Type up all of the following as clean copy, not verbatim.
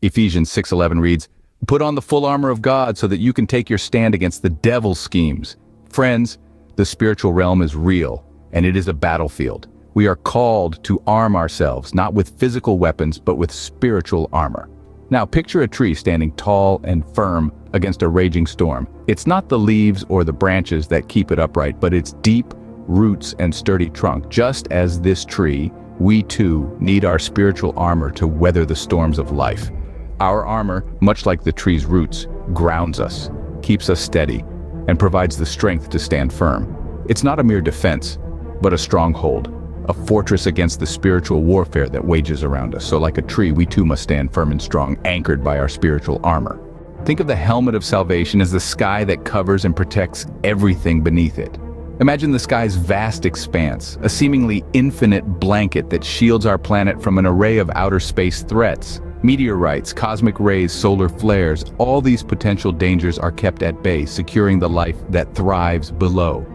Ephesians 6:11 reads, "Put on the full armor of God so that you can take your stand against the devil's schemes." Friends, the spiritual realm is real, and it is a battlefield. We are called to arm ourselves, not with physical weapons, but with spiritual armor. Now picture a tree standing tall and firm against a raging storm. It's not the leaves or the branches that keep it upright, but its deep roots and sturdy trunk. Just as this tree, we too need our spiritual armor to weather the storms of life. Our armor, much like the tree's roots, grounds us, keeps us steady, and provides the strength to stand firm. It's not a mere defense, but a stronghold, a fortress against the spiritual warfare that wages around us. So like a tree, we too must stand firm and strong, anchored by our spiritual armor. Think of the helmet of salvation as the sky that covers and protects everything beneath it. Imagine the sky's vast expanse, a seemingly infinite blanket that shields our planet from an array of outer space threats. Meteorites, cosmic rays, solar flares, all these potential dangers are kept at bay, securing the life that thrives below.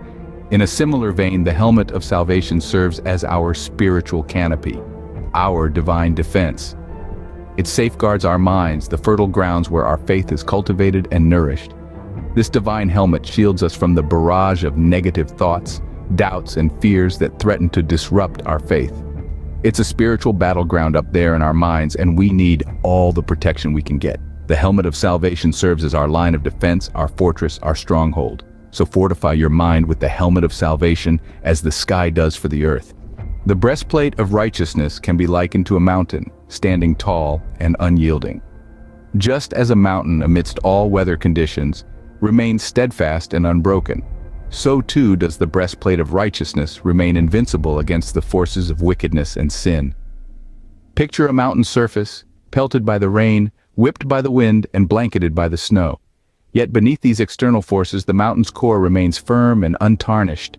In a similar vein, the helmet of salvation serves as our spiritual canopy, our divine defense. It safeguards our minds, the fertile grounds where our faith is cultivated and nourished. This divine helmet shields us from the barrage of negative thoughts, doubts, and fears that threaten to disrupt our faith. It's a spiritual battleground up there in our minds, and we need all the protection we can get. The helmet of salvation serves as our line of defense, our fortress, our stronghold. So fortify your mind with the helmet of salvation as the sky does for the earth. The breastplate of righteousness can be likened to a mountain, standing tall and unyielding. Just as a mountain amidst all weather conditions remains steadfast and unbroken, so too does the breastplate of righteousness remain invincible against the forces of wickedness and sin. Picture a mountain surface, pelted by the rain, whipped by the wind, and blanketed by the snow. Yet beneath these external forces, the mountain's core remains firm and untarnished.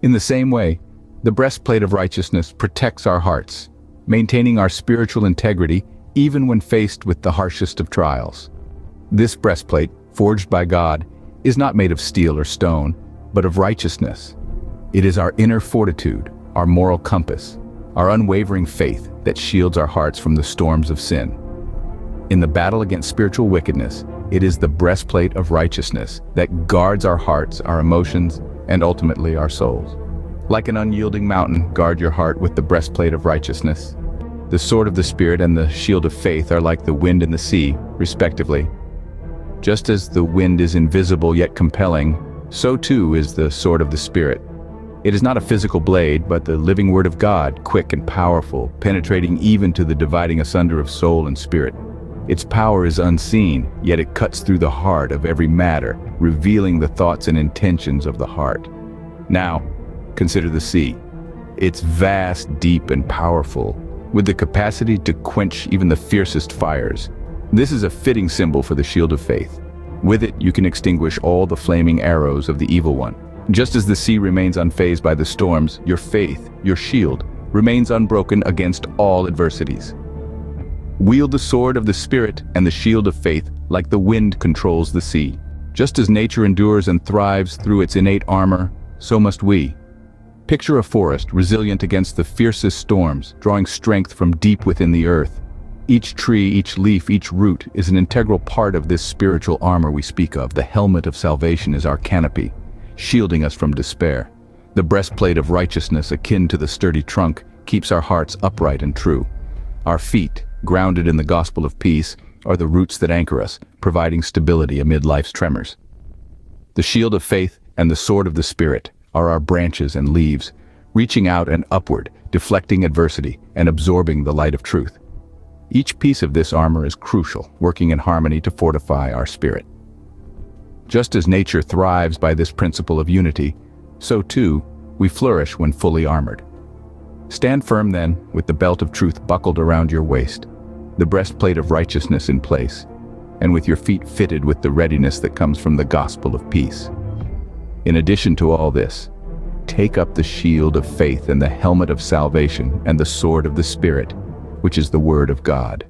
In the same way, the breastplate of righteousness protects our hearts, maintaining our spiritual integrity even when faced with the harshest of trials. This breastplate, forged by God, is not made of steel or stone, but of righteousness. It is our inner fortitude, our moral compass, our unwavering faith that shields our hearts from the storms of sin. In the battle against spiritual wickedness, it is the breastplate of righteousness that guards our hearts, our emotions, and ultimately our souls. Like an unyielding mountain, guard your heart with the breastplate of righteousness. The sword of the Spirit and the shield of faith are like the wind and the sea, respectively. Just as the wind is invisible yet compelling, so too is the sword of the Spirit. It is not a physical blade, but the living word of God, quick and powerful, penetrating even to the dividing asunder of soul and spirit. Its power is unseen, yet it cuts through the heart of every matter, revealing the thoughts and intentions of the heart. Now, consider the sea. It's vast, deep, and powerful, with the capacity to quench even the fiercest fires. This is a fitting symbol for the shield of faith. With it, you can extinguish all the flaming arrows of the evil one. Just as the sea remains unfazed by the storms, your faith, your shield, remains unbroken against all adversities. Wield the sword of the Spirit and the shield of faith like the wind controls the sea. Just as nature endures and thrives through its innate armor, so must we. Picture a forest resilient against the fiercest storms, drawing strength from deep within the earth. Each tree, each leaf, each root is an integral part of this spiritual armor we speak of. The helmet of salvation is our canopy, shielding us from despair. The breastplate of righteousness, akin to the sturdy trunk, keeps our hearts upright and true. Our feet, grounded in the gospel of peace, are the roots that anchor us, providing stability amid life's tremors. The shield of faith and the sword of the Spirit are our branches and leaves, reaching out and upward, deflecting adversity and absorbing the light of truth. Each piece of this armor is crucial, working in harmony to fortify our spirit. Just as nature thrives by this principle of unity, so too we flourish when fully armored. Stand firm then, with the belt of truth buckled around your waist, the breastplate of righteousness in place, and with your feet fitted with the readiness that comes from the gospel of peace. In addition to all this, take up the shield of faith and the helmet of salvation and the sword of the Spirit, which is the Word of God.